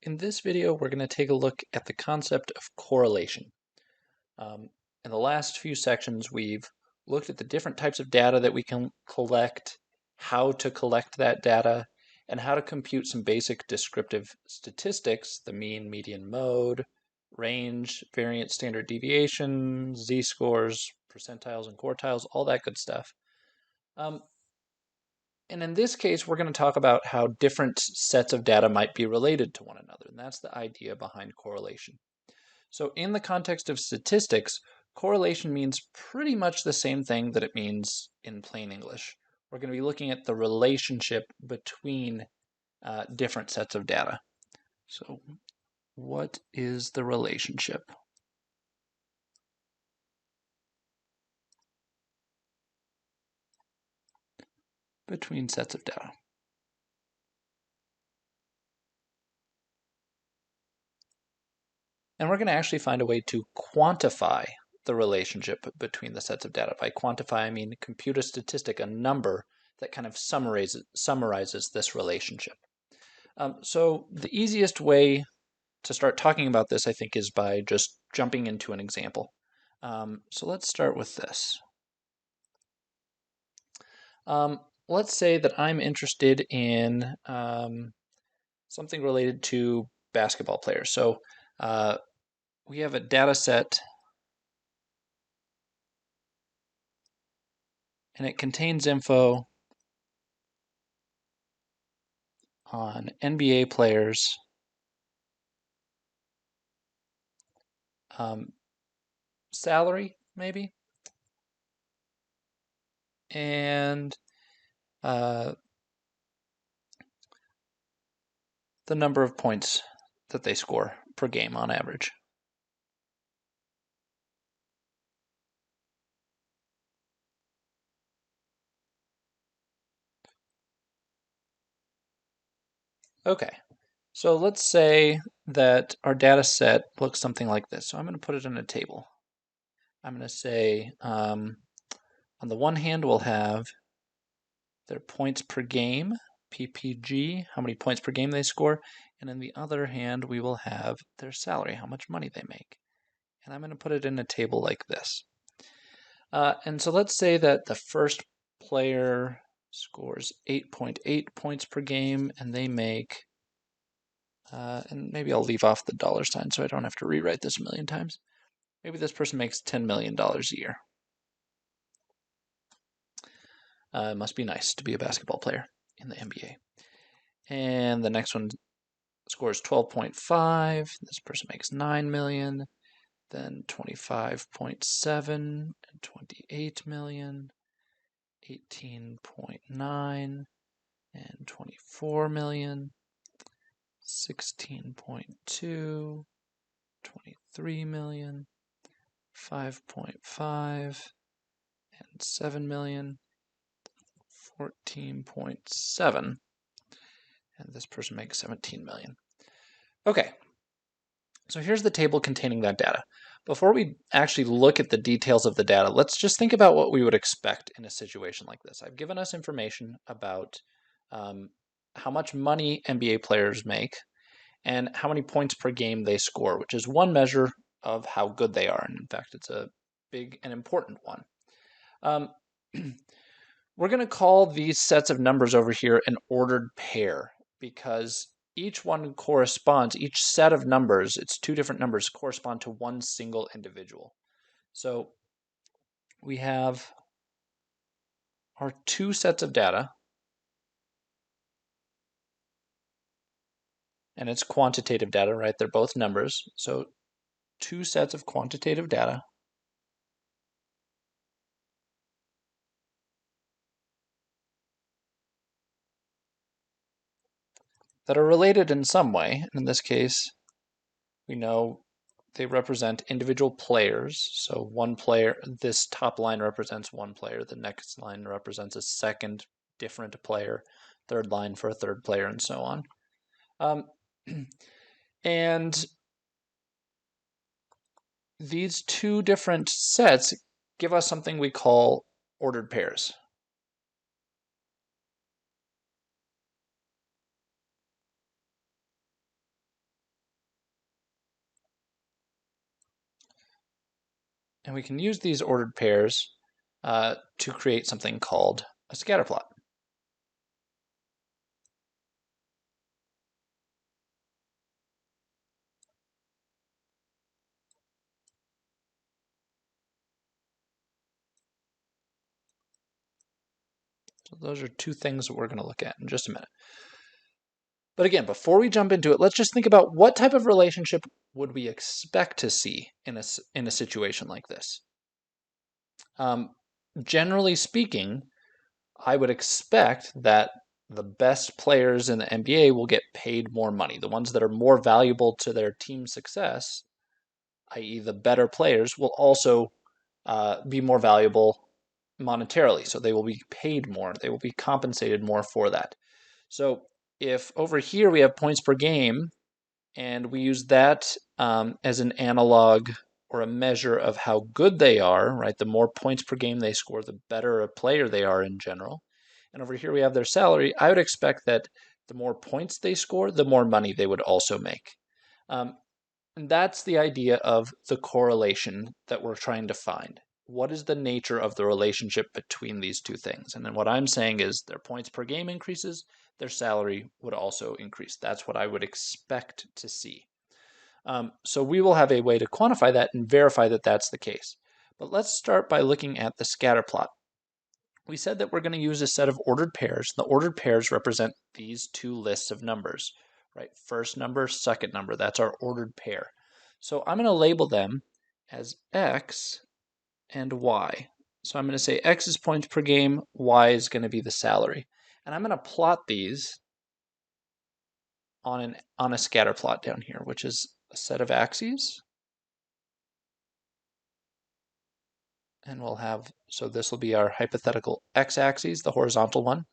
In this video, we're going to take a look at the concept of correlation. In the last few sections, we've looked at the different types of data that we can collect, how to collect that data, and how to compute some basic descriptive statistics, the mean, median, mode, range, variance, standard deviation, z-scores, percentiles and quartiles, all that good stuff. And in this case, we're going to talk about how different sets of data might be related to one another, and that's the idea behind correlation. So in the context of statistics, correlation means pretty much the same thing that it means in plain English. We're going to be looking at the relationship between different sets of data. So what is the relationship between sets of data? And we're going to actually find a way to quantify the relationship between the sets of data. By quantify, I mean compute a statistic, a number that kind of summarizes this relationship. So the easiest way to start talking about this, I think, is by just jumping into an example. So let's start with this. Let's say that I'm interested in something related to basketball players. So we have a data set, and it contains info on NBA players, salary, maybe, and the number of points that they score per game on average. Okay, so let's say that our data set looks something like this. So I'm going to put it in a table. I'm going to say, on the one hand, we'll have their points per game, PPG, how many points per game they score, and on the other hand, we will have their salary, how much money they make. And I'm going to put it in a table like this. And so let's say that the first player scores 8.8 points per game, and they make, and maybe I'll leave off the dollar sign so I don't have to rewrite this a million times. Maybe this person makes $10 million a year. It must be nice to be a basketball player in the NBA. And the next one scores 12.5. This person makes 9 million. Then 25.7 and 28 million. 18.9 and 24 million. 16.2, 23 million. 5.5 and 7 million. 14.7, and this person makes 17 million. Okay, so here's the table containing that data. Before we actually look at the details of the data, let's just think about what we would expect in a situation like this. I've given us information about how much money NBA players make and how many points per game they score, which is one measure of how good they are. And in fact, it's a big and important one. We're going to call these sets of numbers over here an ordered pair because each one corresponds, each set of numbers, it's two different numbers, correspond to one single individual. So we have our two sets of data, and it's quantitative data, right? They're both numbers. So two sets of quantitative data that are related in some way. And in this case, we know they represent individual players. So one player, this top line represents one player, the next line represents a second different player, third line for a third player, and so on. And these two different sets give us something we call ordered pairs. And we can use these ordered pairs to create something called a scatter plot. So those are two things that we're going to look at in just a minute. But again, before we jump into it, let's just think about what type of relationship would we expect to see in a situation like this. Generally speaking, I would expect that the best players in the NBA will get paid more money. The ones that are more valuable to their team's success, i.e., the better players, will also be more valuable monetarily. So they will be paid more. They will be compensated more for that. So if over here we have points per game, and we use that as an analog or a measure of how good they are, right? The more points per game they score, the better a player they are in general. And over here we have their salary. I would expect that the more points they score, the more money they would also make. And that's the idea of the correlation that we're trying to find. What is the nature of the relationship between these two things? And then what I'm saying is their points per game increases, their salary would also increase. That's what I would expect to see. So we will have a way to quantify that and verify that that's the case. But let's start by looking at the scatter plot. We said that we're going to use a set of ordered pairs. The ordered pairs represent these two lists of numbers, right? First number, second number. That's our ordered pair. So I'm going to label them as X and Y. So I'm going to say X is points per game, Y is going to be the salary. And I'm going to plot these on a scatter plot down here, which is a set of axes. And we'll have, so this will be our hypothetical x-axis, the horizontal one.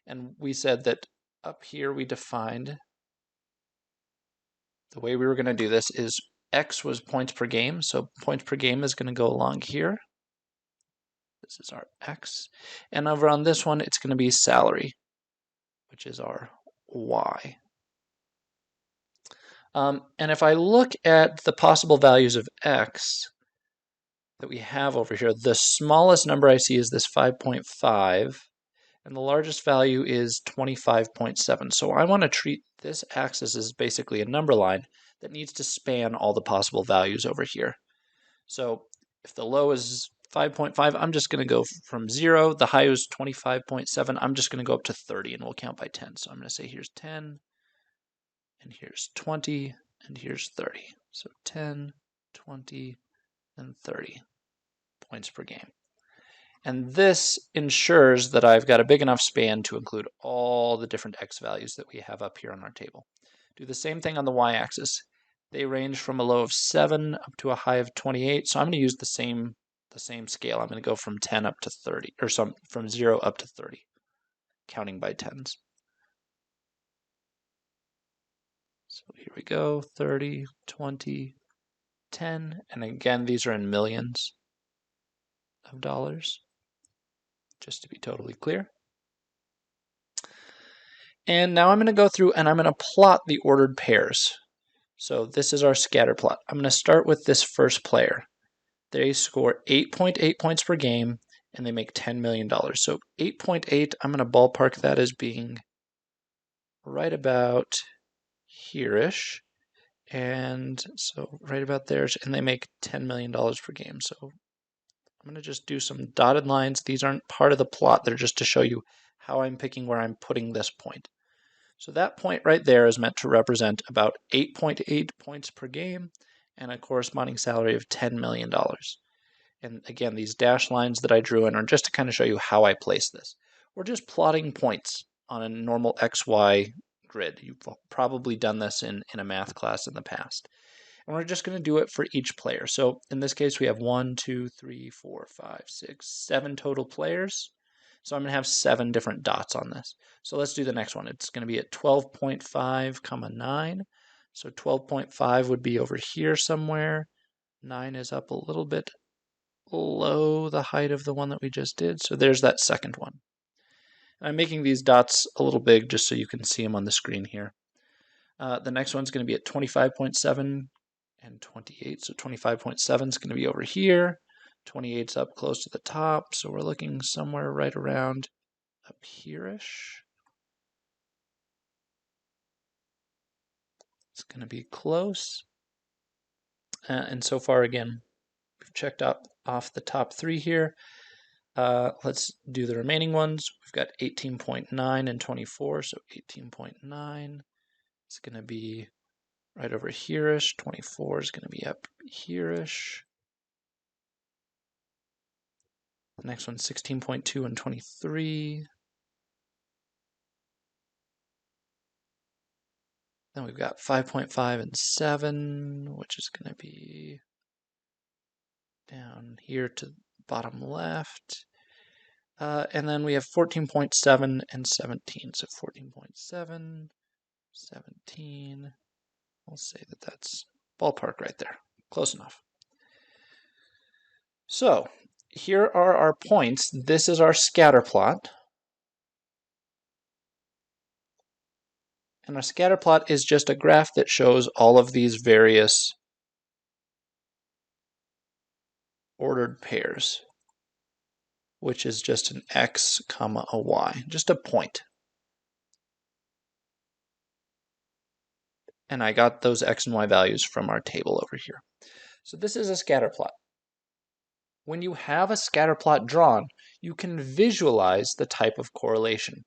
And we said that up here we defined the way we were going to do this is x was points per game. So points per game is going to go along here. This is our x. And over on this one, it's going to be salary, which is our y. And if I look at the possible values of x that we have over here, the smallest number I see is this 5.5. And the largest value is 25.7. So I want to treat this axis as basically a number line that needs to span all the possible values over here. So if the low is 5.5, I'm just going to go from 0. The high is 25.7. I'm just going to go up to 30, and we'll count by 10. So I'm going to say here's 10, and here's 20, and here's 30. So 10, 20, and 30 points per game. And this ensures that I've got a big enough span to include all the different x values that we have up here on our table. Do the same thing on the y-axis. They range from a low of 7 up to a high of 28. So I'm going to use the same scale. I'm going to go from 10 up to 30, or from 0 up to 30, counting by tens. So here we go, 30, 20, 10. And again, these are in millions of dollars, just to be totally clear. And now I'm going to go through and I'm going to plot the ordered pairs. So this is our scatter plot. I'm going to start with this first player. They score 8.8 points per game and they make $10 million. So 8.8, I'm going to ballpark that as being right about here-ish. And so right about there, and they make $10 million per game. So I'm going to just do some dotted lines. These aren't part of the plot. They're just to show you how I'm picking where I'm putting this point. So that point right there is meant to represent about 8.8 points per game and a corresponding salary of $10 million. And again, these dashed lines that I drew in are just to kind of show you how I place this. We're just plotting points on a normal XY grid. You've probably done this in a math class in the past. And we're just going to do it for each player. So in this case, we have 1, 2, 3, 4, 5, 6, 7 total players. So I'm going to have 7 different dots on this. So let's do the next one. It's going to be at 12.5, comma 9. So 12.5 would be over here somewhere. 9 is up a little bit below the height of the one that we just did. So there's that second one. I'm making these dots a little big just so you can see them on the screen here. The next one's going to be at 25.7, and and 28. So 25.7 is going to be over here. 28's up close to the top, so we're looking somewhere right around up here-ish. It's going to be close. And so far, again, we've checked off the top three here. Let's do the remaining ones. We've got 18.9 and 24, so 18.9 is going to be right over here-ish. 24 is going to be up here-ish. The next one's 16.2 and 23. Then we've got 5.5 and 7, which is going to be down here to the bottom left. And then we have 14.7 and 17. So 14.7, 17. I'll say that that's ballpark right there. Close enough. So here are our points. This is our scatter plot. And our scatter plot is just a graph that shows all of these various ordered pairs, which is just an x comma a y, just a point. And I got those x and y values from our table over here. So this is a scatter plot. When you have a scatter plot drawn, you can visualize the type of correlation.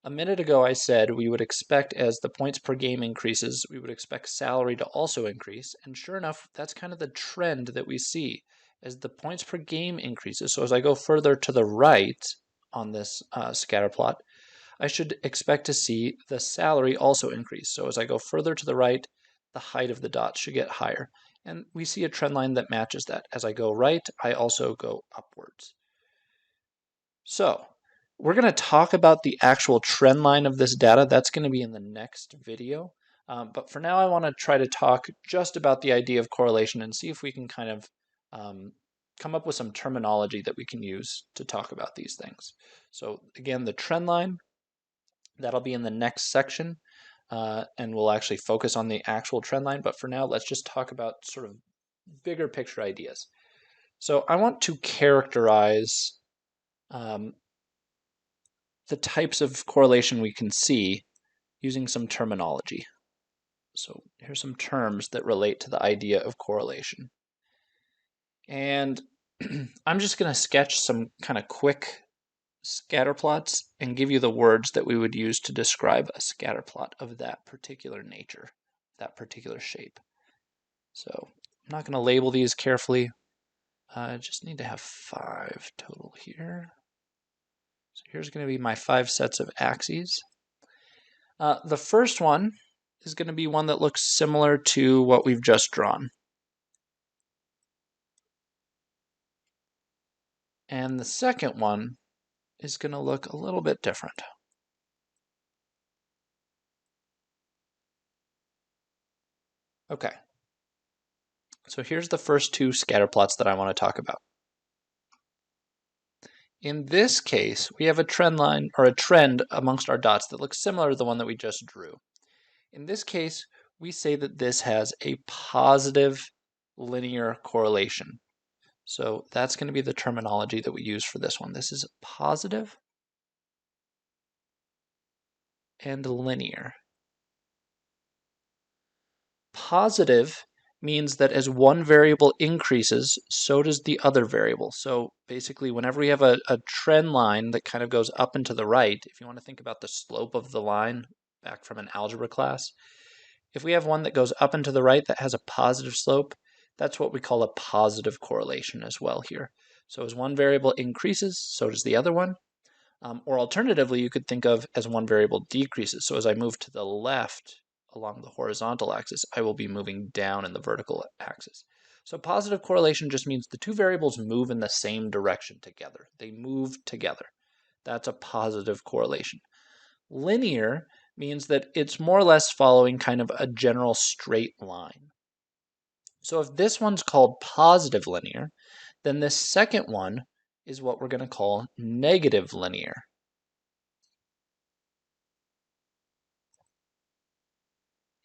A minute ago I said we would expect, as the points per game increases, we would expect salary to also increase, and sure enough, that's kind of the trend that we see. As the points per game increases, so as I go further to the right on this scatter plot, I should expect to see the salary also increase. So as I go further to the right, the height of the dots should get higher. And we see a trend line that matches that. As I go right, I also go upwards. So we're going to talk about the actual trend line of this data. That's going to be in the next video. But for now, I want to try to talk just about the idea of correlation and see if we can kind of come up with some terminology that we can use to talk about these things. So again, the trend line, that'll be in the next section, and we'll actually focus on the actual trend line. But for now, let's just talk about sort of bigger picture ideas. So I want to characterize the types of correlation we can see using some terminology. So here's some terms that relate to the idea of correlation. And I'm just going to sketch some kind of quick scatter plots and give you the words that we would use to describe a scatter plot of that particular nature, that particular shape. So I'm not going to label these carefully. I just need to have 5 total here. So here's going to be my 5 sets of axes. The first one is going to be one that looks similar to what we've just drawn. And the second one is going to look a little bit different. Okay, so here's the first 2 scatter plots that I want to talk about. In this case, we have a trend line or a trend amongst our dots that looks similar to the one that we just drew. In this case, we say that this has a positive linear correlation. So that's going to be the terminology that we use for this one. This is positive and linear. Positive means that as one variable increases, so does the other variable. So basically, whenever we have a trend line that kind of goes up and to the right, if you want to think about the slope of the line back from an algebra class, if we have one that goes up and to the right that has a positive slope, that's what we call a positive correlation as well here. So as one variable increases, so does the other one. Or alternatively, you could think of as one variable decreases. So as I move to the left along the horizontal axis, I will be moving down in the vertical axis. So positive correlation just means the 2 variables move in the same direction together. They move together. That's a positive correlation. Linear means that it's more or less following kind of a general straight line. So if this one's called positive linear, then this second one is what we're going to call negative linear.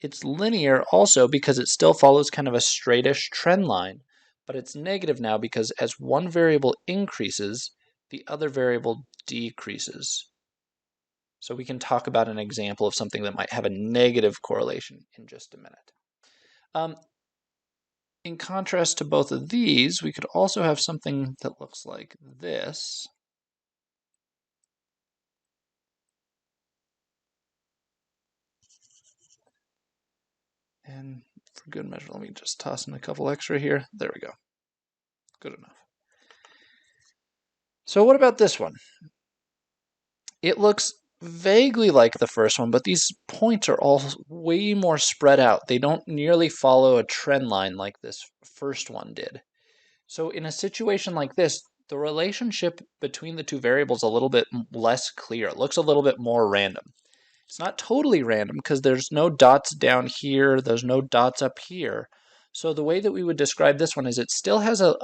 It's linear also because it still follows kind of a straightish trend line, but it's negative now because as one variable increases, the other variable decreases. So we can talk about an example of something that might have a negative correlation in just a minute. In contrast to both of these, we could also have something that looks like this. And for good measure, let me just toss in a couple extra here. There we go. Good enough. So what about this one? It looks vaguely like the first one, but these points are all way more spread out. They don't nearly follow a trend line like this first one did. So in a situation like this, the relationship between the two variables is a little bit less clear. It looks a little bit more random. It's not totally random because there's no dots down here, there's no dots up here. So the way that we would describe this one is it still has a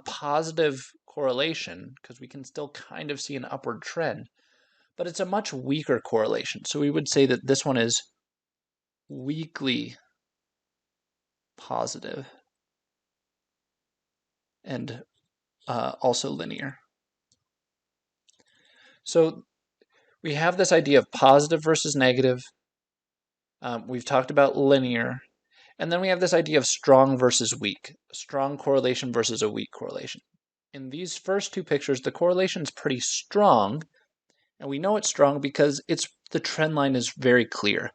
positive correlation because we can still kind of see an upward trend, but it's a much weaker correlation. So we would say that this one is weakly positive and also linear. So we have this idea of positive versus negative. We've talked about linear. And then we have this idea of strong versus weak, strong correlation versus a weak correlation. In these first two pictures, the correlation is pretty strong, and we know it's strong because the trend line is very clear.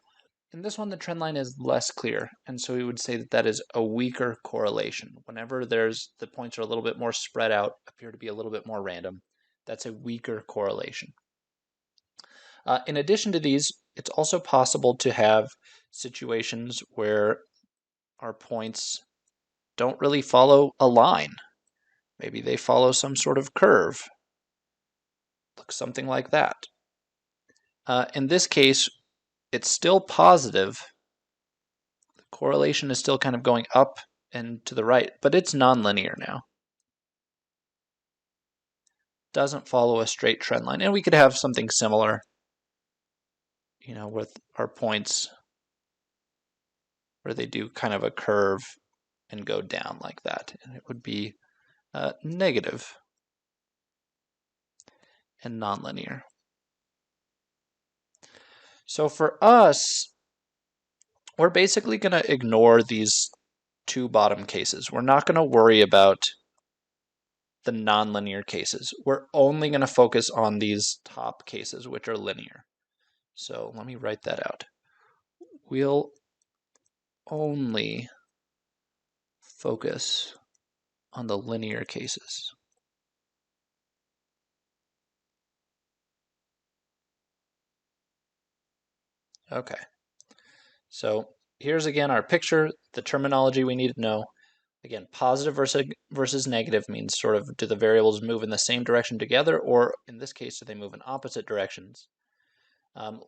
In this one, the trend line is less clear, and so we would say that that is a weaker correlation. Whenever the points are a little bit more spread out, appear to be a little bit more random, that's a weaker correlation. In addition to these, it's also possible to have situations where our points don't really follow a line. Maybe they follow some sort of curve. Looks something like that. In this case, it's still positive. The correlation is still kind of going up and to the right, but it's nonlinear now. Doesn't follow a straight trend line. And we could have something similar, with our points where they do kind of a curve and go down like that. And it would be negative and nonlinear. So for us, we're basically going to ignore these two bottom cases. We're not going to worry about the nonlinear cases. We're only going to focus on these top cases, which are linear. So let me write that out. We'll only focus on the linear cases. Okay. So here's again our picture, the terminology we need to know. Again, positive versus negative means sort of do the variables move in the same direction together, or in this case, do they move in opposite directions?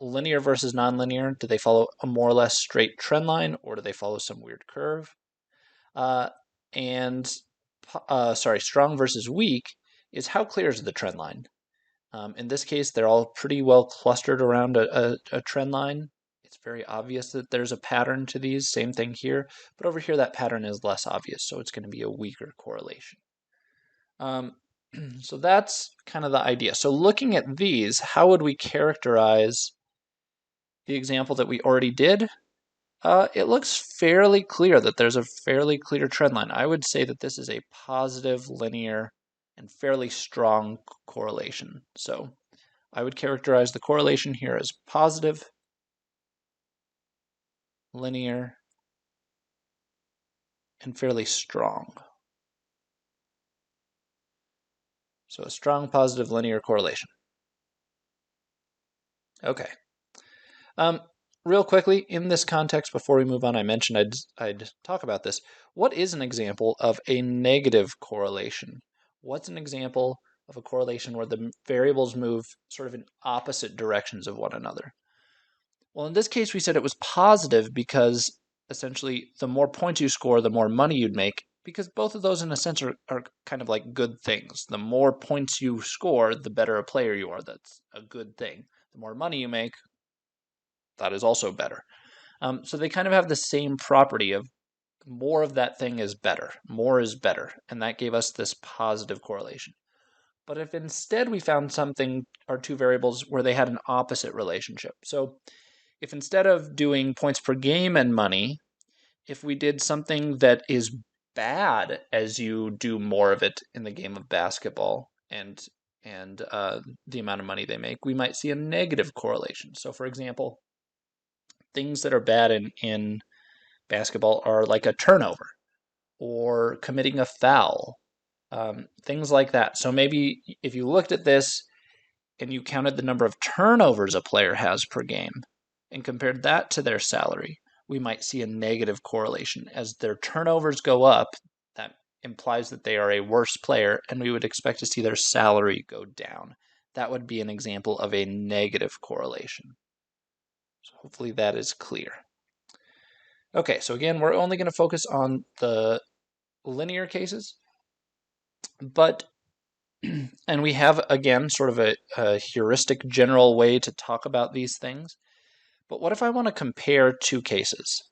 Linear versus nonlinear, do they follow a more or less straight trend line, or do they follow some weird curve? Strong versus weak is how clear is the trend line? In this case, they're all pretty well clustered around a trend line. It's very obvious that there's a pattern to these, same thing here, but over here that pattern is less obvious, so it's going to be a weaker correlation. So that's kind of the idea. So looking at these, how would we characterize the example that we already did? It looks fairly clear that there's a fairly clear trend line. I would say that this is a positive, linear, and fairly strong correlation. So I would characterize the correlation here as positive, linear, and fairly strong. So a strong positive linear correlation. Okay. Real quickly, in this context, before we move on, I mentioned I'd talk about this. What is an example of a negative correlation? What's an example of a correlation where the variables move sort of in opposite directions of one another? Well, in this case, we said it was positive because essentially the more points you score, the more money you'd make, because both of those, in a sense, are kind of like good things. The more points you score, the better a player you are. That's a good thing. The more money you make, that is also better. So they kind of have the same property of more of that thing is better. More is better. And that gave us this positive correlation. But if instead we found something, or two variables, where they had an opposite relationship. So if instead of doing points per game and money, if we did something that is bad as you do more of it in the game of basketball and the amount of money they make, we might see a negative correlation. So for example, things that are bad in basketball are like a turnover or committing a foul, things like that. So maybe if you looked at this and you counted the number of turnovers a player has per game and compared that to their salary, we might see a negative correlation. As their turnovers go up, that implies that they are a worse player, and we would expect to see their salary go down. That would be an example of a negative correlation. So hopefully that is clear. Okay, so again, we're only going to focus on the linear cases, but and we have, again, sort of a heuristic general way to talk about these things. But what if I want to compare two cases?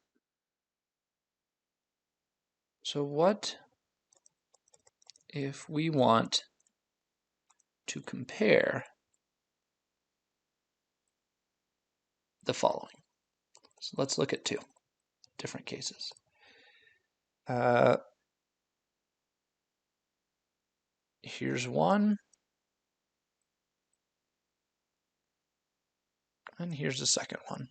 So what if we want to compare the following? So let's look at two different cases. Here's one, and here's the second one.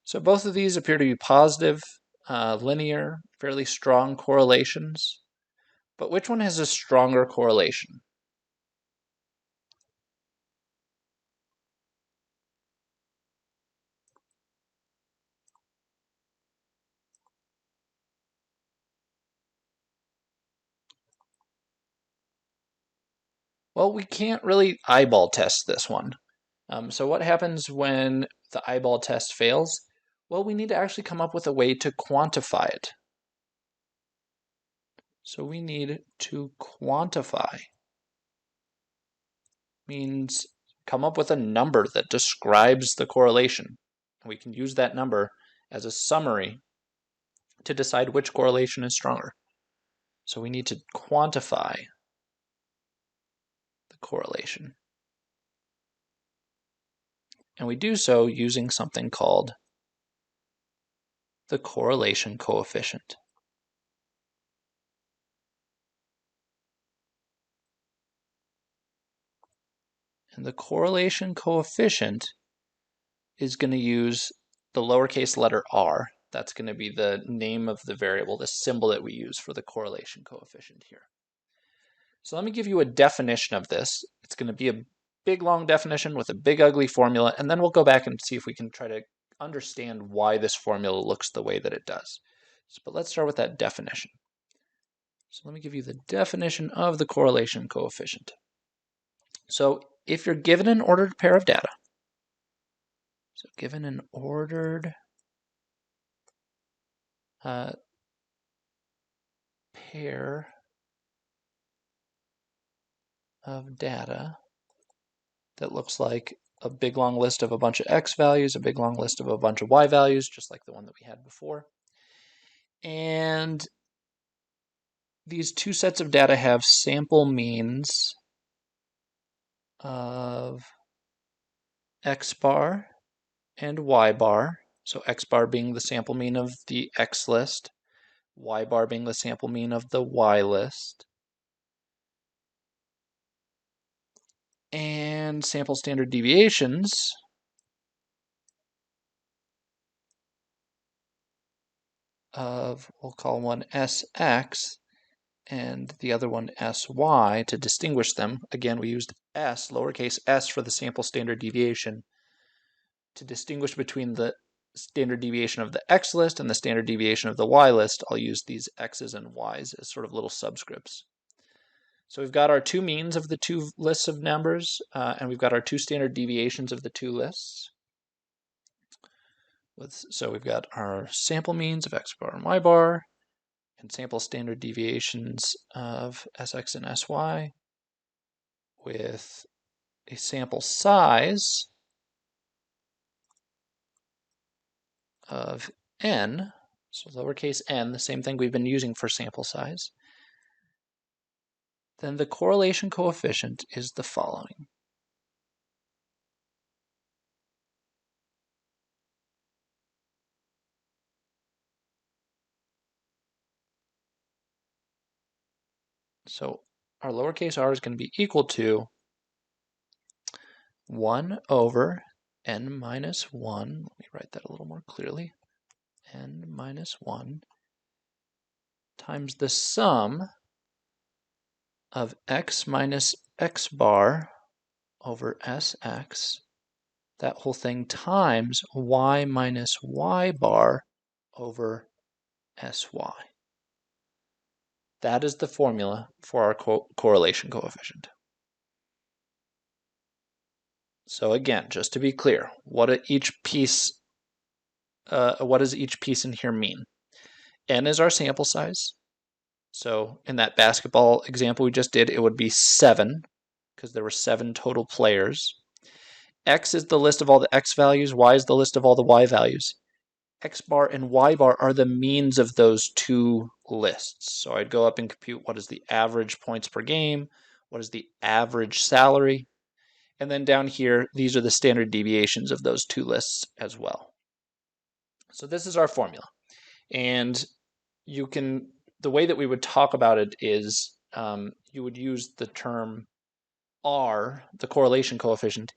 So both of these appear to be positive, linear, fairly strong correlations. But which one has a stronger correlation? Well, we can't really eyeball test this one. So what happens when the eyeball test fails? Well, we need to actually come up with a way to quantify it. So we need to quantify. Means come up with a number that describes the correlation. And we can use that number as a summary to decide which correlation is stronger. So we need to quantify the correlation. And we do so using something called the correlation coefficient. And the correlation coefficient is going to use the lowercase letter r. That's going to be the name of the variable, the symbol that we use for the correlation coefficient here. So let me give you a definition of this. It's going to be a big, long definition with a big, ugly formula, and then we'll go back and see if we can try to understand why this formula looks the way that it does. But let's start with that definition. So let me give you the definition of the correlation coefficient. So if you're given an ordered pair of data, so given an ordered pair of data that looks like a big long list of a bunch of x values, a big long list of a bunch of y values, just like the one that we had before. And these two sets of data have sample means of x bar and y bar. So x bar being the sample mean of the x list, y bar being the sample mean of the y list. And sample standard deviations of, we'll call one Sx and the other one Sy to distinguish them. Again, we used S, lowercase s, for the sample standard deviation to distinguish between the standard deviation of the x list and the standard deviation of the y list. I'll use these x's and y's as sort of little subscripts. So we've got our two means of the two lists of numbers, and we've got our two standard deviations of the two lists. So we've got our sample means of x bar and y bar, and sample standard deviations of Sx and Sy with a sample size of n, so lowercase n, the same thing we've been using for sample size, then the correlation coefficient is the following. So our lowercase r is going to be equal to 1 over n minus 1. Let me write that a little more clearly. N minus 1 times the sum of x minus x bar over sx, that whole thing, times y minus y bar over sy. That is the formula for our correlation coefficient. So again, just to be clear, what does each piece in here mean? N is our sample size. So in that basketball example we just did, it would be 7, because there were 7 total players. X is the list of all the x values, y is the list of all the y values. X bar and y bar are the means of those two lists. So I'd go up and compute what is the average points per game, what is the average salary, and then down here, these are the standard deviations of those two lists as well. So this is our formula. And the way that we would talk about it is you would use the term R, the correlation coefficient,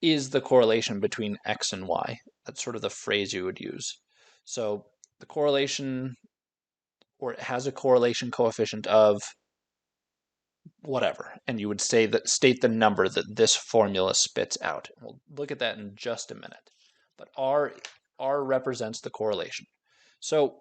is the correlation between X and Y. That's sort of the phrase you would use. So the correlation, or it has a correlation coefficient of whatever, and you would state the number that this formula spits out. We'll look at that in just a minute. But R represents the correlation. So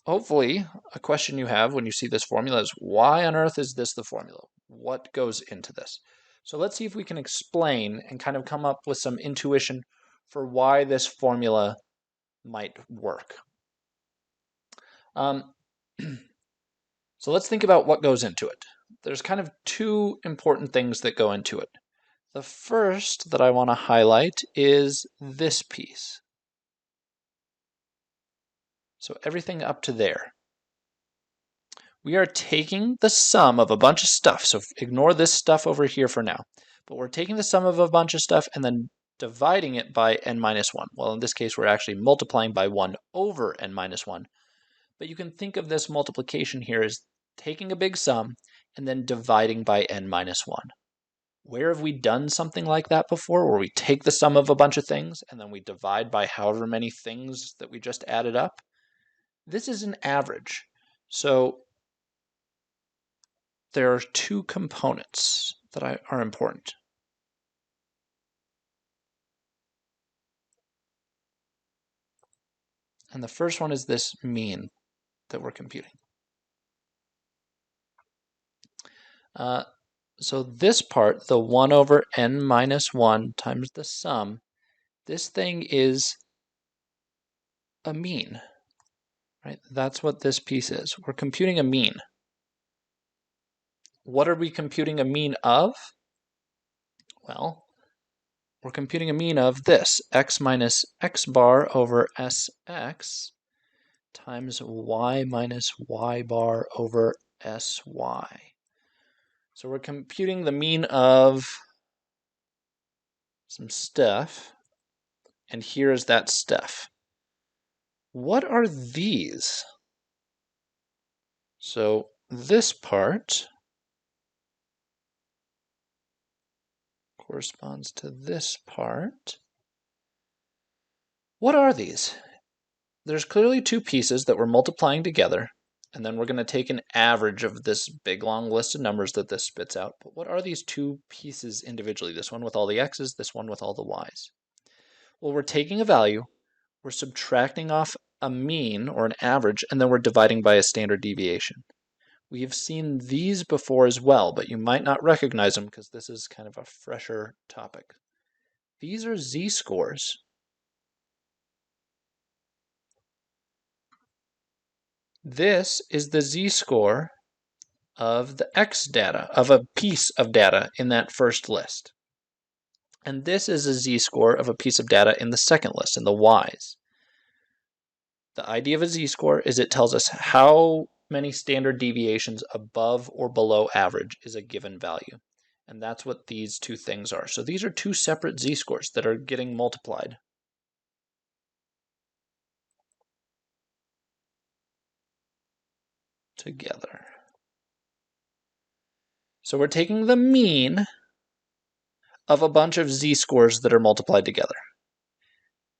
hopefully a question you have when you see this formula is, why on earth is this the formula? What goes into this? So let's see if we can explain and kind of come up with some intuition for why this formula might work. So let's think about what goes into it. There's kind of two important things that go into it. The first that I want to highlight is this piece. So everything up to there. We are taking the sum of a bunch of stuff. So ignore this stuff over here for now. But we're taking the sum of a bunch of stuff and then dividing it by n minus 1. Well, in this case, we're actually multiplying by 1 over n minus 1. But you can think of this multiplication here as taking a big sum and then dividing by n minus 1. Where have we done something like that before, where we take the sum of a bunch of things and then we divide by however many things that we just added up? This is an average. So there are two components that are important. And the first one is this mean that we're computing. So this part, the 1 over n minus 1 times the sum, this thing is a mean, right? That's what this piece is. We're computing a mean. What are we computing a mean of? Well, we're computing a mean of this, x minus x bar over sx times y minus y bar over sy. So we're computing the mean of some stuff, and here is that stuff. What are these? So this part corresponds to this part. What are these? There's clearly two pieces that we're multiplying together, and then we're going to take an average of this big long list of numbers that this spits out. But what are these two pieces individually? This one with all the x's, this one with all the y's. Well, we're taking a value, we're subtracting off a mean or an average, and then we're dividing by a standard deviation. We have seen these before as well, but you might not recognize them because this is kind of a fresher topic. These are z-scores. This is the z-score of the X data, of a piece of data in that first list. And this is a z-score of a piece of data in the second list, in the Y's. The idea of a z-score is it tells us how many standard deviations above or below average is a given value. And that's what these two things are. So these are two separate z-scores that are getting multiplied. Together. So we're taking the mean of a bunch of z-scores that are multiplied together.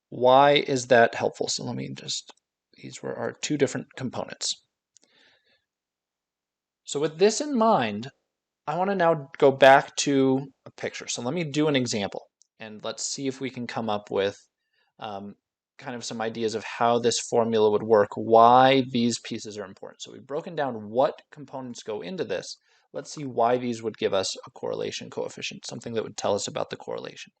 Why is that helpful? So let me just, these were our two different components. So with this in mind, I want to now go back to a picture. So let me do an example, and let's see if we can come up with kind of some ideas of how this formula would work, why these pieces are important. So we've broken down what components go into this. Let's see why these would give us a correlation coefficient, something that would tell us about the correlation.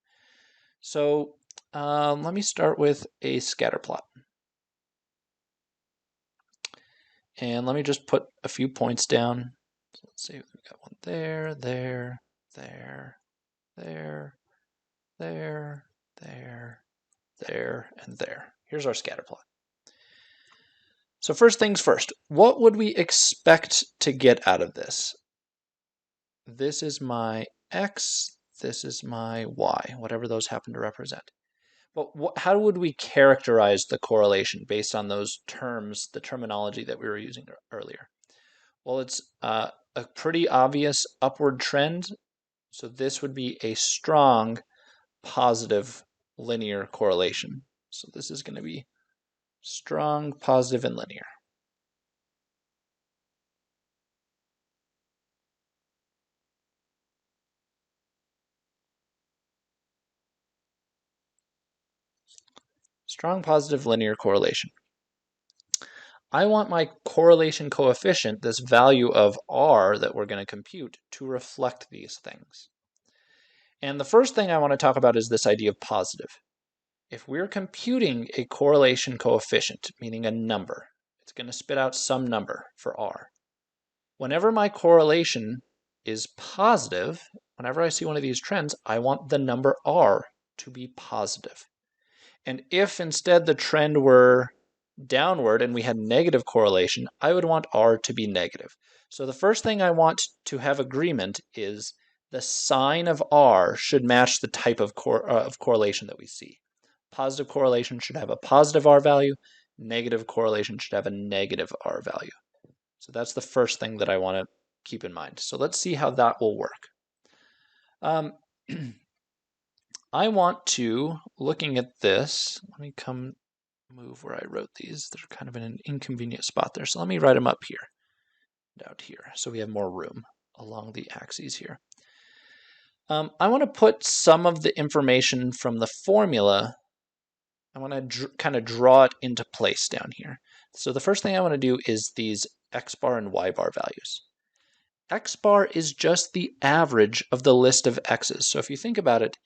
So let me start with a scatter plot. And let me just put a few points down. So let's see, we've got one there, there, there, there, there, there, there, and there. Here's our scatter plot. So first things first, what would we expect to get out of this? This is my X, this is my Y, whatever those happen to represent. But how would we characterize the correlation based on those terms, the terminology that we were using earlier? Well, it's a pretty obvious upward trend. So this would be a strong positive linear correlation. So this is going to be strong, positive, and linear. Strong, positive, linear correlation. I want my correlation coefficient, this value of R that we're going to compute, to reflect these things. And the first thing I want to talk about is this idea of positive. If we're computing a correlation coefficient, meaning a number, it's going to spit out some number for R. Whenever my correlation is positive, whenever I see one of these trends, I want the number R to be positive. And if instead the trend were downward and we had negative correlation, I would want R to be negative. So the first thing I want to have agreement is the sign of R should match the type of correlation that we see. Positive correlation should have a positive R value. Negative correlation should have a negative R value. So that's the first thing that I want to keep in mind. So let's see how that will work. I want to, looking at this, let me move where I wrote these. They're kind of in an inconvenient spot there. So let me write them up here and out here so we have more room along the axes here. I want to put some of the information from the formula, I want to kind of draw it into place down here. So the first thing I want to do is these X bar and Y bar values. X bar is just the average of the list of X's. So if you think about it,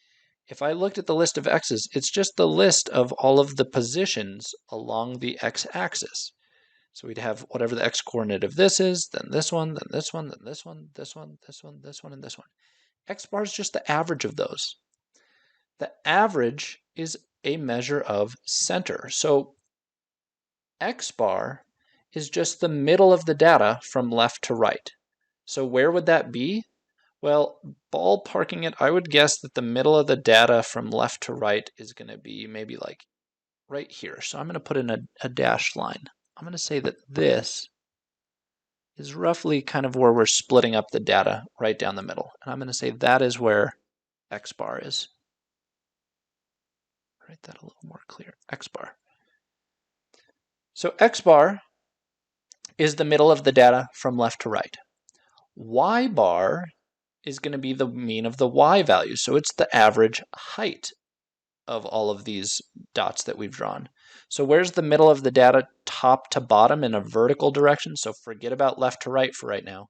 if I looked at the list of X's, it's just the list of all of the positions along the X axis. So we'd have whatever the X coordinate of this is, then this one, then this one, then this one, this one, this one, this one, and this one. X bar is just the average of those. The average is a measure of center. So X bar is just the middle of the data from left to right. So where would that be? Well, ballparking it, I would guess that the middle of the data from left to right is going to be maybe like right here. So I'm going to put in a dashed line. I'm going to say that this is roughly kind of where we're splitting up the data right down the middle. And I'm going to say that is where X bar is. Write that a little more clear, X bar. So X bar is the middle of the data from left to right. Y bar is going to be the mean of the Y value. So it's the average height of all of these dots that we've drawn. So where's the middle of the data, top to bottom in a vertical direction? So forget about left to right for right now.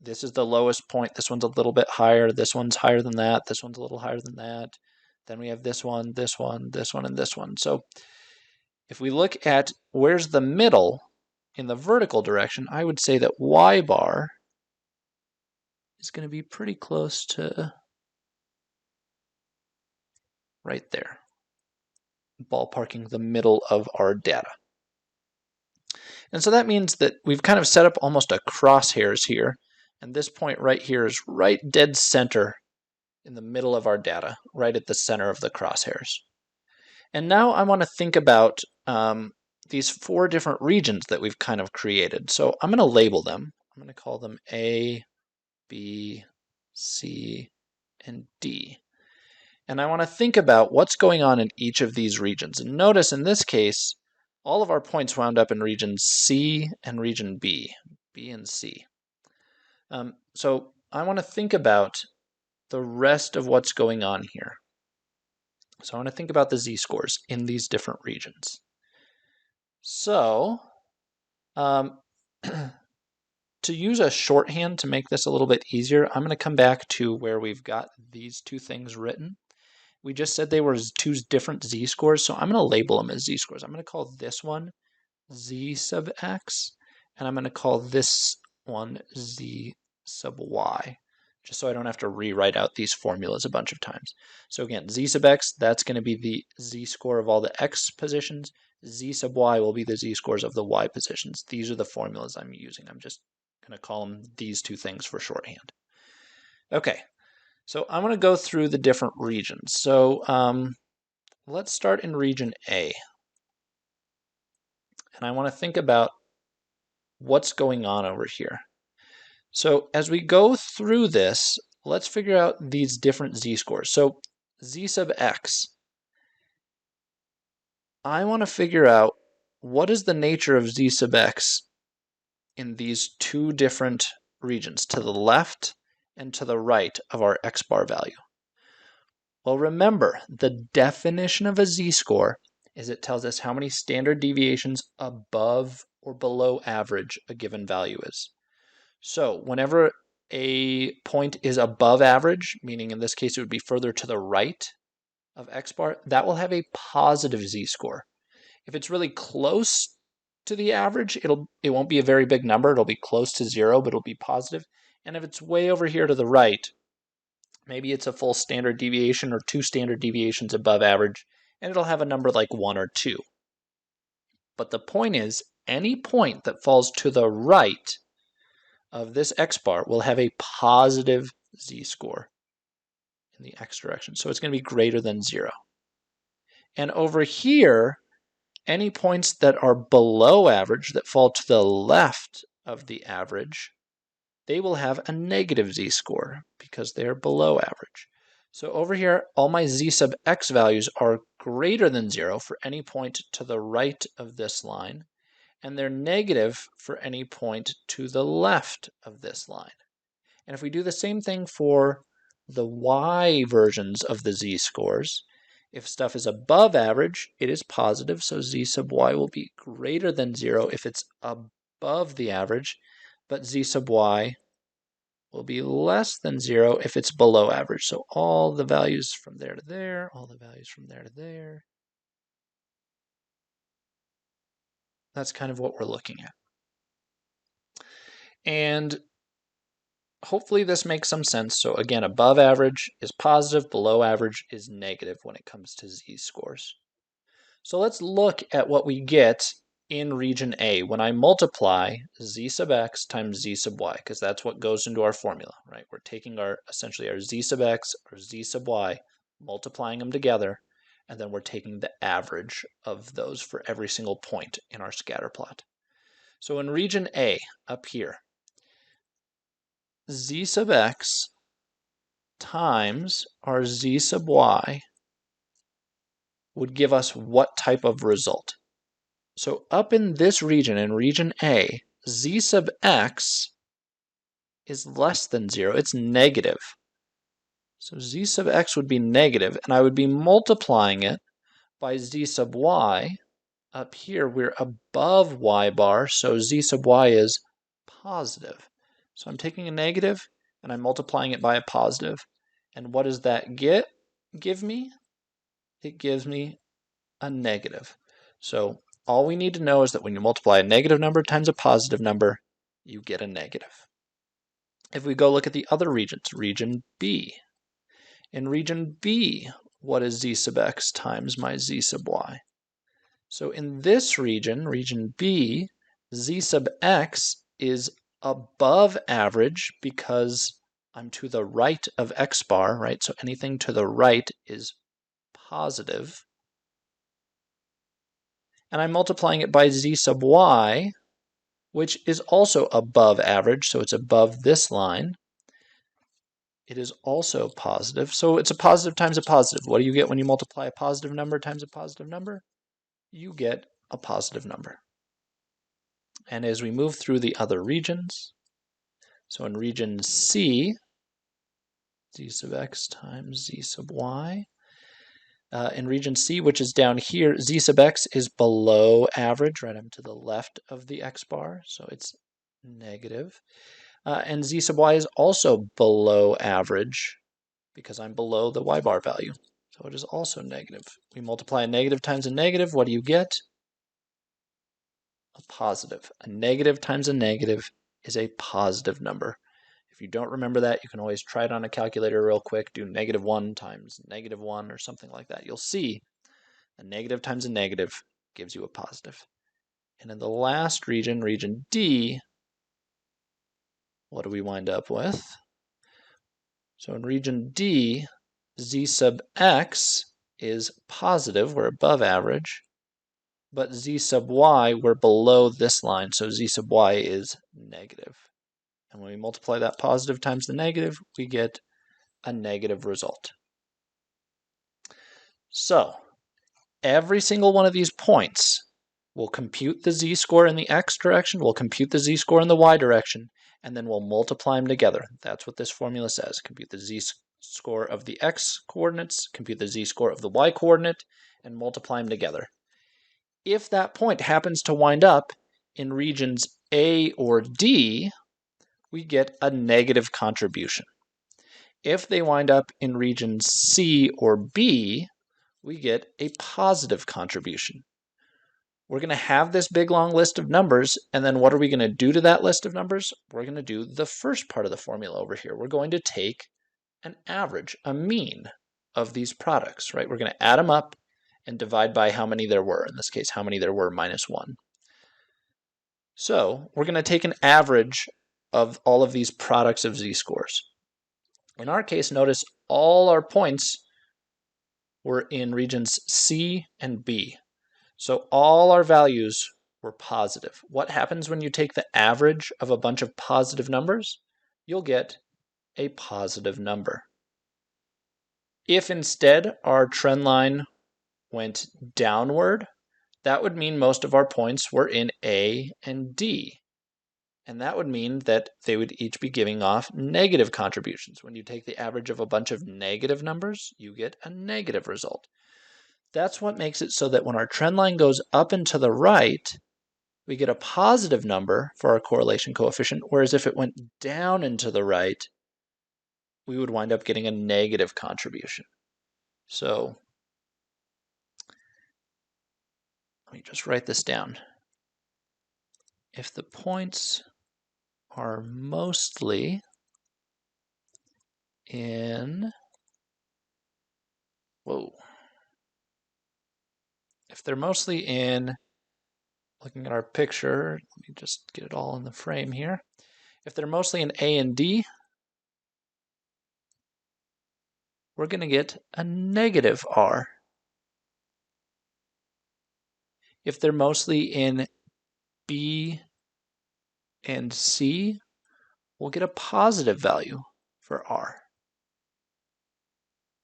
This is the lowest point. This one's a little bit higher. This one's higher than that. This one's a little higher than that. Then we have this one, this one, this one, and this one. So if we look at where's the middle in the vertical direction, I would say that Y bar is going to be pretty close to right there, ballparking the middle of our data. And so that means that we've kind of set up almost a crosshairs here, and this point right here is right dead center in the middle of our data, right at the center of the crosshairs. And now I want to think about these 4 different regions that we've kind of created. So I'm going to label them. I'm going to call them A, B, C, and D. And I want to think about what's going on in each of these regions. And notice in this case, all of our points wound up in region C and region B, B and C. So I want to think about the rest of what's going on here. So I want to think about the z-scores in these different regions. So to use a shorthand to make this a little bit easier, I'm going to come back to where we've got these 2 things written. We just said they were 2 different z-scores, so I'm going to label them as z-scores. I'm going to call this one z sub x, and I'm going to call this one z sub y, just so I don't have to rewrite out these formulas a bunch of times. So again, z sub x, that's going to be the z-score of all the x positions. Z sub y will be the z-scores of the y positions. These are the formulas I'm using. I'm just going to call them these 2 things for shorthand. Okay, so I'm going to go through the different regions. So let's start in region A. And I want to think about what's going on over here. So as we go through this, let's figure out these different z-scores. So z sub x, I want to figure out what is the nature of z sub x in these 2 different regions, to the left and to the right of our x bar value. Well, remember, the definition of a z-score is it tells us how many standard deviations above or below average a given value is. So whenever a point is above average, meaning in this case it would be further to the right of x bar, that will have a positive z-score. If it's really close to the average, it won't be a very big number. It'll be close to 0, but it'll be positive. And if it's way over here to the right, maybe it's a full standard deviation or 2 standard deviations above average, and it'll have a number like 1 or 2. But the point is, any point that falls to the right of this x bar will have a positive z-score in the x direction. So it's going to be greater than 0. And over here, any points that are below average, that fall to the left of the average, they will have a negative z-score because they're below average. So over here, all my z sub x values are greater than 0 for any point to the right of this line, and they're negative for any point to the left of this line. And if we do the same thing for the y versions of the z-scores, if stuff is above average, it is positive, so z sub y will be greater than 0 if it's above the average, but z sub y will be less than 0 if it's below average. So all the values from there to there, all the values from there to there. That's kind of what we're looking at. And hopefully this makes some sense. So again, above average is positive, below average is negative when it comes to z-scores. So let's look at what we get in region A when I multiply z sub x times z sub y, because that's what goes into our formula, right? We're taking essentially our z sub x or z sub y, multiplying them together, and then we're taking the average of those for every single point in our scatter plot. So in region A, up here, z sub x times our z sub y would give us what type of result? So up in this region, in region A, z sub x is less than 0. It's negative. So z sub x would be negative, and I would be multiplying it by z sub y. Up here, we're above y bar, so z sub y is positive. So I'm taking a negative, and I'm multiplying it by a positive. And what does that give me? It gives me a negative. So all we need to know is that when you multiply a negative number times a positive number, you get a negative. If we go look at the other regions, region B. In region B, what is z sub x times my z sub y? So in this region, region B, z sub x is above average because I'm to the right of x bar, right? So anything to the right is positive. And I'm multiplying it by z sub y, which is also above average, so it's above this line. It is also positive, so it's a positive times a positive. What do you get when you multiply a positive number times a positive number? You get a positive number. And as we move through the other regions, so in region C, z sub x times z sub y. In region C, which is down here, z sub x is below average, right? I'm to the left of the x bar, so it's negative. And z sub y is also below average because I'm below the y bar value. So it is also negative. We multiply a negative times a negative. What do you get? A positive. A negative times a negative is a positive number. If you don't remember that, you can always try it on a calculator real quick. Do -1 times -1 or something like that. You'll see a negative times a negative gives you a positive. And in the last region, region D, what do we wind up with? So in region D, z sub x is positive, we're above average, but z sub y, we're below this line, so z sub y is negative. And when we multiply that positive times the negative, we get a negative result. So every single one of these points will compute the z-score in the x direction, we'll compute the z-score in the y direction, and then we'll multiply them together. That's what this formula says. Compute the z-score of the x coordinates, compute the z-score of the y coordinate, and multiply them together. If that point happens to wind up in regions A or D, we get a negative contribution. If they wind up in regions C or B, we get a positive contribution. We're going to have this big long list of numbers, and then what are we going to do to that list of numbers? We're going to do the first part of the formula over here. We're going to take an average, a mean of these products, right? We're going to add them up and divide by how many there were. In this case, how many there were minus 1. So we're going to take an average of all of these products of z-scores. In our case, notice all our points were in regions C and B. So all our values were positive. What happens when you take the average of a bunch of positive numbers? You'll get a positive number. If instead our trend line went downward, that would mean most of our points were in A and D. And that would mean that they would each be giving off negative contributions. When you take the average of a bunch of negative numbers, you get a negative result. That's what makes it so that when our trend line goes up and to the right, we get a positive number for our correlation coefficient, whereas if it went down and to the right, we would wind up getting a negative contribution. So let me just write this down. If the points are mostly in, if they're mostly in, looking at our picture, let me just get it all in the frame here. If they're mostly in A and D, we're going to get a negative R. If they're mostly in B and C, we'll get a positive value for R,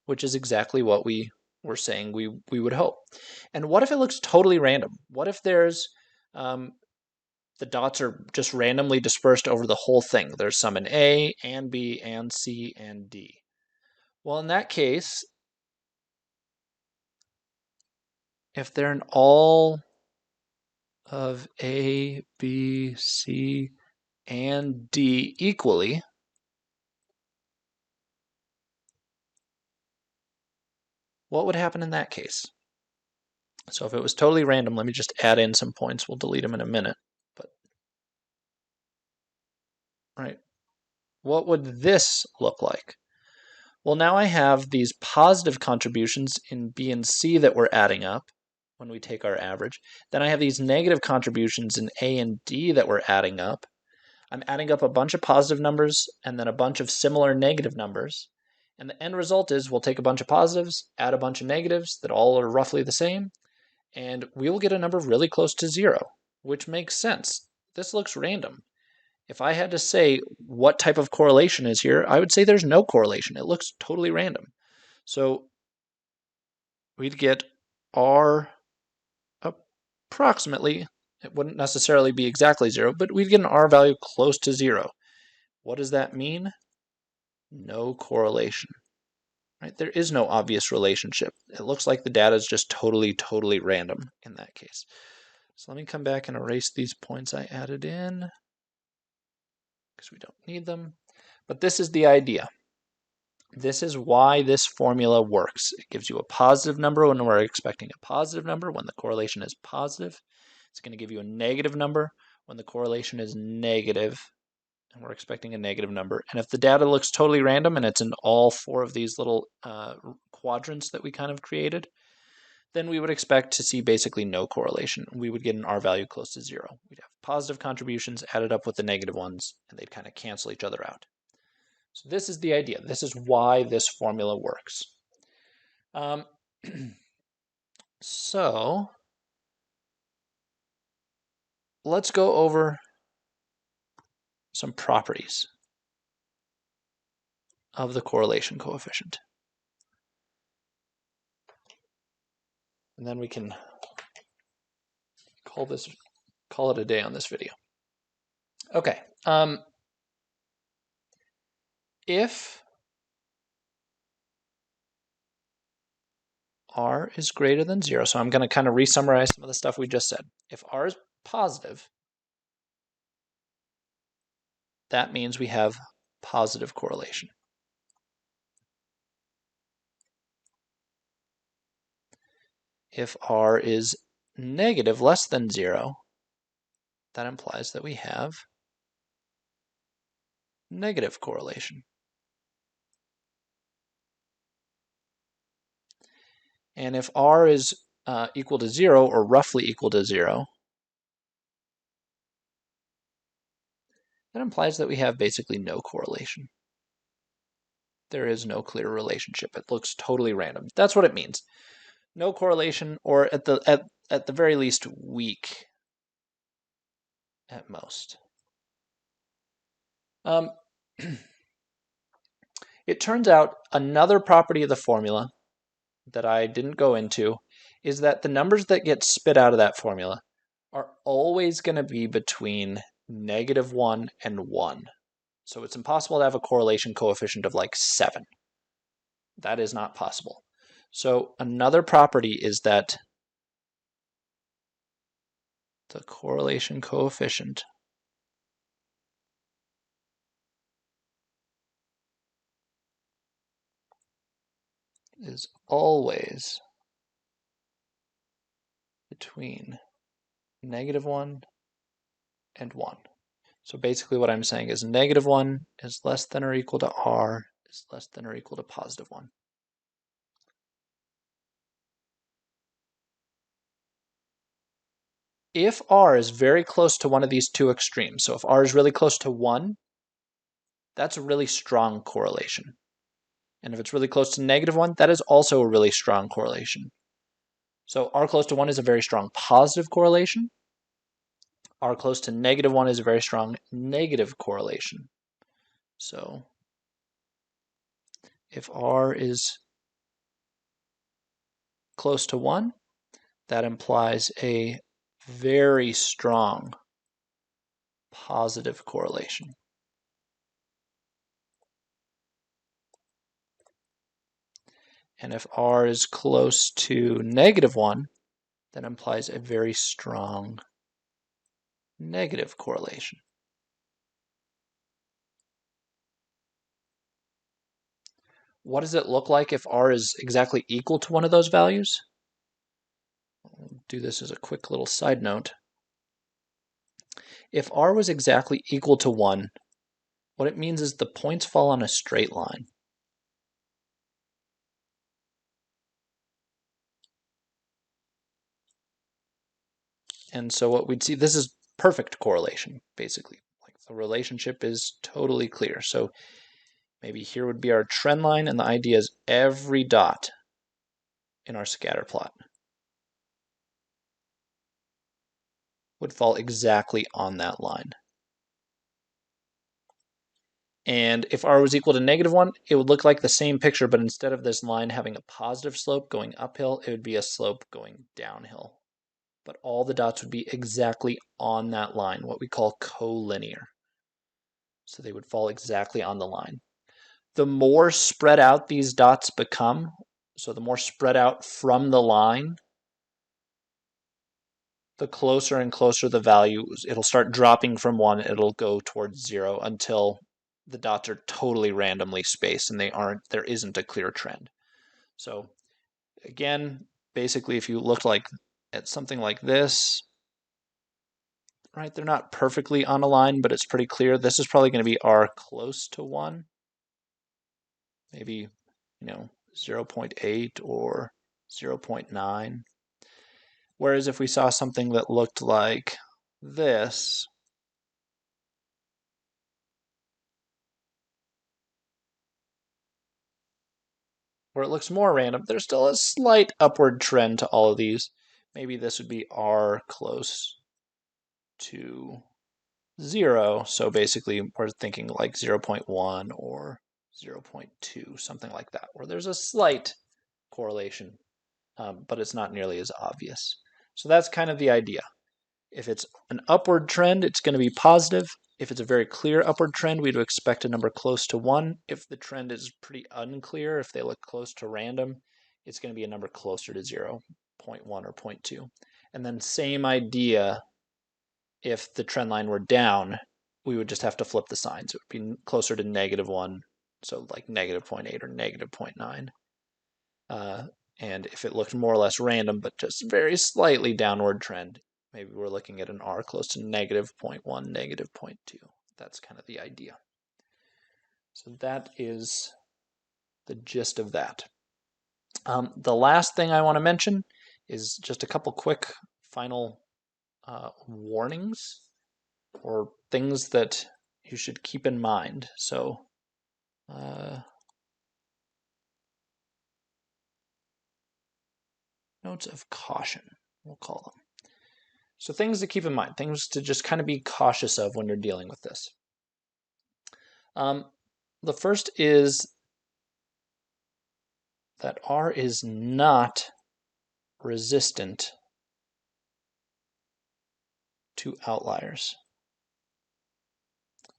which is exactly what we were saying we would hope. And what if it looks totally random? What if there's the dots are just randomly dispersed over the whole thing? There's some in A and B and C and D. Well, in that case, if they're in all of A, B, C, and D equally, what would happen in that case? So if it was totally random, let me just add in some points. We'll delete them in a minute. But right, what would this look like? Well, now I have these positive contributions in B and C that we're adding up when we take our average. Then I have these negative contributions in A and D that we're adding up. I'm adding up a bunch of positive numbers and then a bunch of similar negative numbers. And the end result is we'll take a bunch of positives, add a bunch of negatives that all are roughly the same, and we will get a number really close to 0, which makes sense. This looks random. If I had to say what type of correlation is here, I would say there's no correlation. It looks totally random. So we'd get R approximately, it wouldn't necessarily be exactly 0, but we'd get an R value close to 0. What does that mean? No correlation. Right? There is no obvious relationship. It looks like the data is just totally random in that case. So let me come back and erase these points I added in because we don't need them. But this is the idea. This is why this formula works. It gives you a positive number when we're expecting a positive number, when the correlation is positive. It's going to give you a negative number when the correlation is negative, and we're expecting a negative number. And if the data looks totally random and it's in all 4 of these little quadrants that we kind of created, then we would expect to see basically no correlation. We would get an R value close to 0. We'd have positive contributions added up with the negative ones, and they'd kind of cancel each other out. So this is the idea. This is why this formula works. So let's go over some properties of the correlation coefficient. And then we can call it a day on this video. Okay. If R is greater than 0, so I'm going to kind of re-summarize some of the stuff we just said. If R is positive, that means we have positive correlation. If R is negative, less than 0, that implies that we have negative correlation. And if R is equal to 0 or roughly equal to 0, that implies that we have basically no correlation. There is no clear relationship. It looks totally random. That's what it means. No correlation, or at the very least, weak at most. It turns out another property of the formula that I didn't go into is that the numbers that get spit out of that formula are always going to be between -1 and 1. So it's impossible to have a correlation coefficient of like 7. That is not possible. So another property is that the correlation coefficient is always between -1 and 1. So basically what I'm saying is -1 is less than or equal to R is less than or equal to +1. If R is very close to one of these two extremes, so if R is really close to 1, that's a really strong correlation. And if it's really close to -1, that is also a really strong correlation. So R close to 1 is a very strong positive correlation. R close to -1 is a very strong negative correlation. So if R is close to 1, that implies a very strong positive correlation. And if R is close to -1, that implies a very strong negative correlation. What does it look like if R is exactly equal to one of those values? I'll do this as a quick little side note. If R was exactly equal to 1, What it means is the points fall on a straight line. And so what we'd see, this is perfect correlation, basically. Like the relationship is totally clear. So maybe here would be our trend line, and the idea is every dot in our scatter plot would fall exactly on that line. And if r was equal to -1, it would look like the same picture, but instead of this line having a positive slope going uphill, it would be a slope going downhill. But all the dots would be exactly on that line, what we call collinear. So they would fall exactly on the line. The more spread out these dots become, so the more spread out from the line, the closer and closer the value, it'll start dropping from 1, it'll go towards 0 until the dots are totally randomly spaced and there isn't a clear trend. So again, basically if you look like at something like this, right, they're not perfectly on a line, but it's pretty clear. This is probably going to be r close to 1, maybe, 0.8 or 0.9. Whereas if we saw something that looked like this, where it looks more random, there's still a slight upward trend to all of these. Maybe this would be r close to 0. So basically, we're thinking like 0.1 or 0.2, something like that, where there's a slight correlation, but it's not nearly as obvious. So that's kind of the idea. If it's an upward trend, it's going to be positive. If it's a very clear upward trend, we'd expect a number close to 1. If the trend is pretty unclear, if they look close to random, it's going to be a number closer to 0, 0.1 or 0.2. And then same idea, if the trend line were down, we would just have to flip the signs. It would be closer to -1, so like -0.8 or -0.9. And if it looked more or less random, but just very slightly downward trend, maybe we're looking at an r close to -0.1, -0.2. That's kind of the idea. So that is the gist of that. The last thing I want to mention is just a couple quick final warnings or things that you should keep in mind. So notes of caution, we'll call them. So things to keep in mind, things to just kind of be cautious of when you're dealing with this. The first is that R is not resistant to outliers.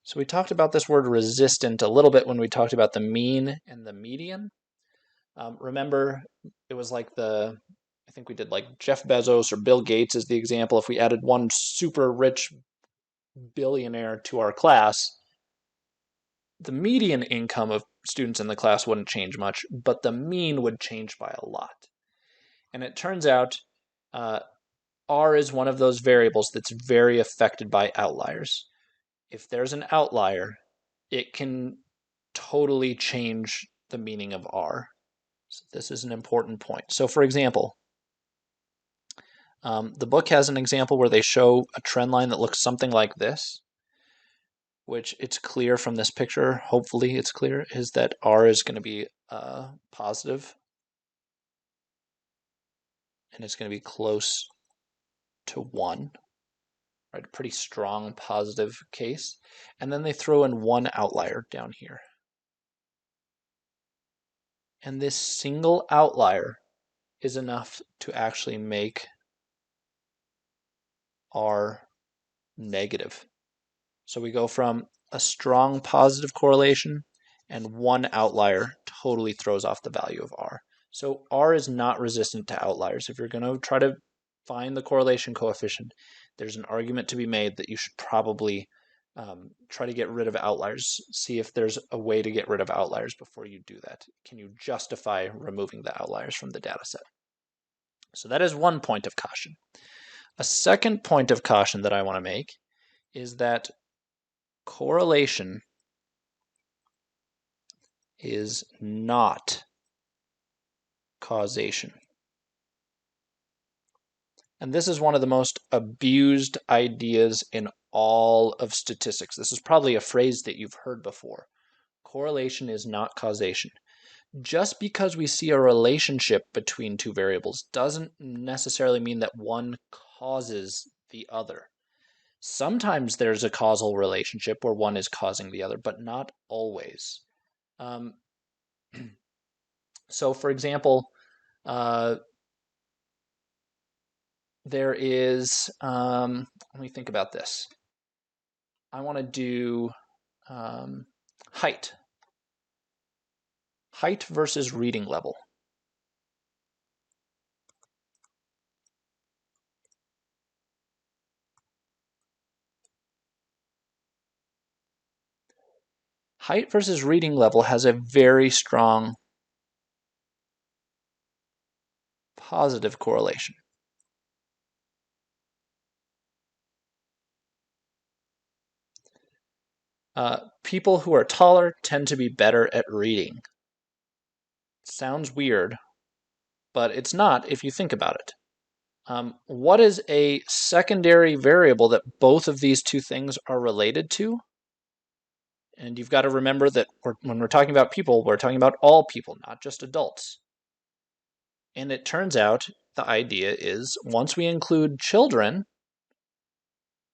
So we talked about this word resistant a little bit when we talked about the mean and the median. Remember, it was like I think we did like Jeff Bezos or Bill Gates as the example. If we added one super rich billionaire to our class, the median income of students in the class wouldn't change much, but the mean would change by a lot. And it turns out R is one of those variables that's very affected by outliers. If there's an outlier, it can totally change the meaning of R. So this is an important point. So for example, the book has an example where they show a trend line that looks something like this, which it's clear from this picture, hopefully it's clear, is that R is going to be positive, and it's going to be close to 1, right? A pretty strong positive case. And then they throw in one outlier down here. And this single outlier is enough to actually make R negative. So we go from a strong positive correlation, and one outlier totally throws off the value of R. So R is not resistant to outliers. If you're going to try to find the correlation coefficient, there's an argument to be made that you should probably try to get rid of outliers. See if there's a way to get rid of outliers before you do that. Can you justify removing the outliers from the data set? So that is one point of caution. A second point of caution that I want to make is that correlation is not causation. And this is one of the most abused ideas in all of statistics. This is probably a phrase that you've heard before. Correlation is not causation. Just because we see a relationship between two variables doesn't necessarily mean that one causes the other. Sometimes there's a causal relationship where one is causing the other, but not always. Um, so, for example, there is, let me think about this. I want to do height. Height versus reading level. Height versus reading level has a very strong positive correlation. People who are taller tend to be better at reading. Sounds weird, but it's not if you think about it. What is a secondary variable that both of these two things are related to? And you've got to remember that when we're talking about people, we're talking about all people, not just adults. And it turns out the idea is once we include children,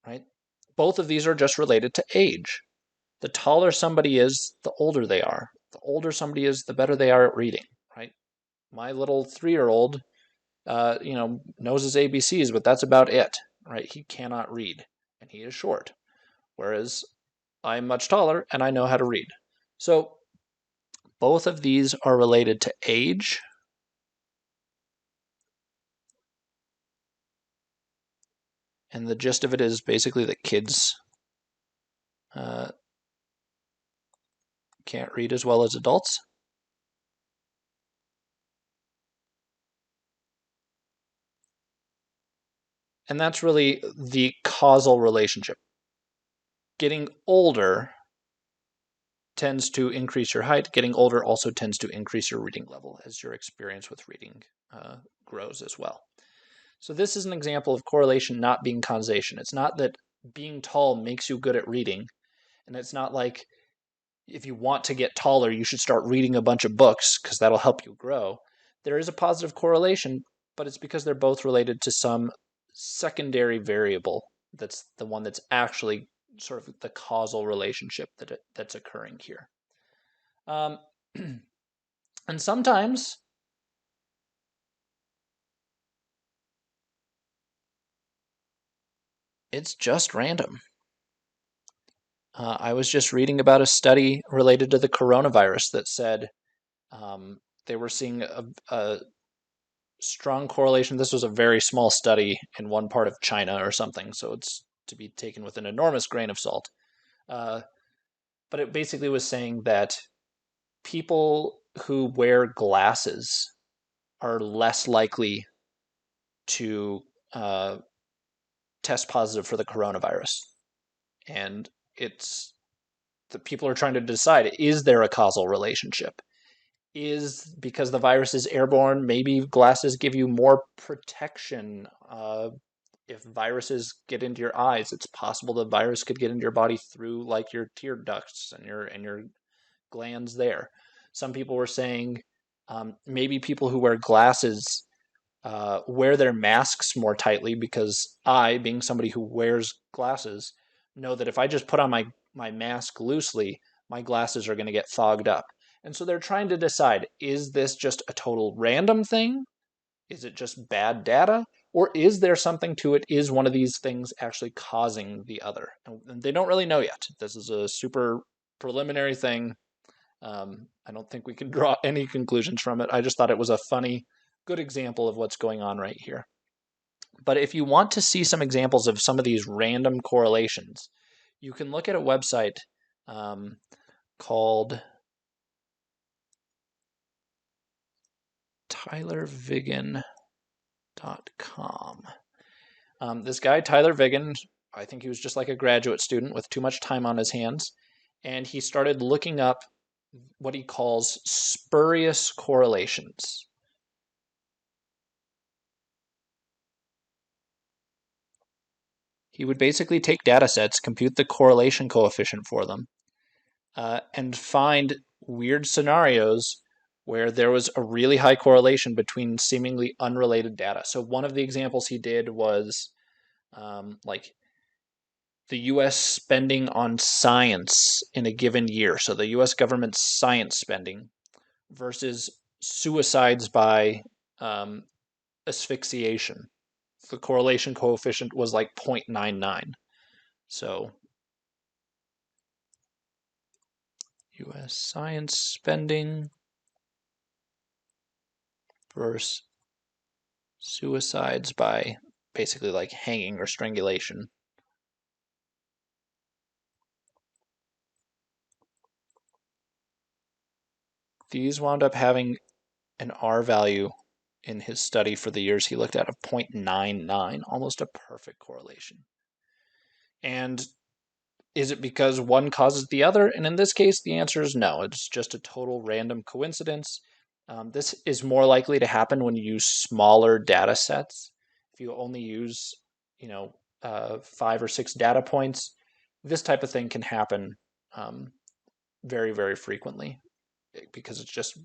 right, both of these are just related to age. The taller somebody is, the older they are. The older somebody is, the better they are at reading, right? My little 3-year-old, knows his ABCs, but that's about it, right? He cannot read, and he is short. Whereas I'm much taller, and I know how to read. So both of these are related to age. And the gist of it is basically that kids can't read as well as adults. And that's really the causal relationship. Getting older tends to increase your height. Getting older also tends to increase your reading level as your experience with reading grows as well. So this is an example of correlation not being causation. It's not that being tall makes you good at reading, and it's not like if you want to get taller, you should start reading a bunch of books because that'll help you grow. There is a positive correlation, but it's because they're both related to some secondary variable that's the one that's actually sort of the causal relationship that's occurring here. And sometimes it's just random. I was just reading about a study related to the coronavirus that said they were seeing a strong correlation. This was a very small study in one part of China or something, so it's to be taken with an enormous grain of salt. Uh, but it basically was saying that people who wear glasses are less likely to test positive for the coronavirus. And it's the people are trying to decide, is there a causal relationship? Is because the virus is airborne, maybe glasses give you more protection. If viruses get into your eyes, it's possible the virus could get into your body through like your tear ducts and your glands there. Some people were saying maybe people who wear glasses wear their masks more tightly because I, being somebody who wears glasses, know that if I just put on my mask loosely, my glasses are going to get fogged up. And so they're trying to decide, is this just a total random thing? Is it just bad data? Or is there something to it? Is one of these things actually causing the other? And they don't really know yet. This is a super preliminary thing. I don't think we can draw any conclusions from it. I just thought it was a funny, good example of what's going on right here. But if you want to see some examples of some of these random correlations, you can look at a website called tylervigen.com. This guy, Tyler Vigen, I think he was just like a graduate student with too much time on his hands, and he started looking up what he calls spurious correlations. He would basically take data sets, compute the correlation coefficient for them, and find weird scenarios where there was a really high correlation between seemingly unrelated data. So one of the examples he did was like the U.S. spending on science in a given year. So the U.S. government's science spending versus suicides by um, asphyxiation. The correlation coefficient was like 0.99. So U.S. science spending versus suicides by basically like hanging or strangulation. These wound up having an R value in his study for the years he looked at of 0.99, almost a perfect correlation. And is it because one causes the other? And in this case, the answer is no. It's just a total random coincidence. This is more likely to happen when you use smaller data sets. If you only use, 5 or 6 data points, this type of thing can happen um, very, very frequently because it's just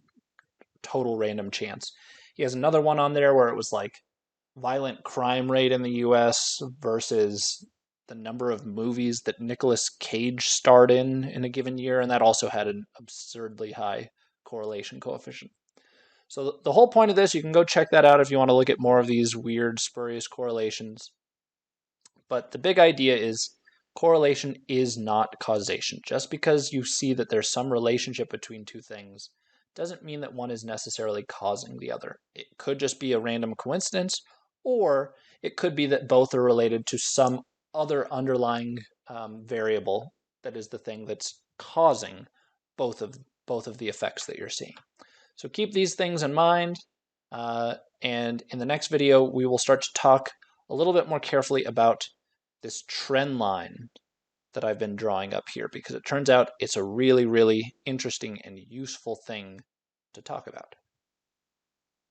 total random chance. He has another one on there where it was like violent crime rate in the US versus the number of movies that Nicolas Cage starred in a given year, and that also had an absurdly high correlation coefficient. So the whole point of this, you can go check that out if you want to look at more of these weird, spurious correlations. But the big idea is correlation is not causation. Just because you see that there's some relationship between two things doesn't mean that one is necessarily causing the other. It could just be a random coincidence, or it could be that both are related to some other underlying variable that is the thing that's causing both of both of the effects that you're seeing. So keep these things in mind, and in the next video we will start to talk a little bit more carefully about this trend line that I've been drawing up here, because it turns out it's a really, really interesting and useful thing to talk about.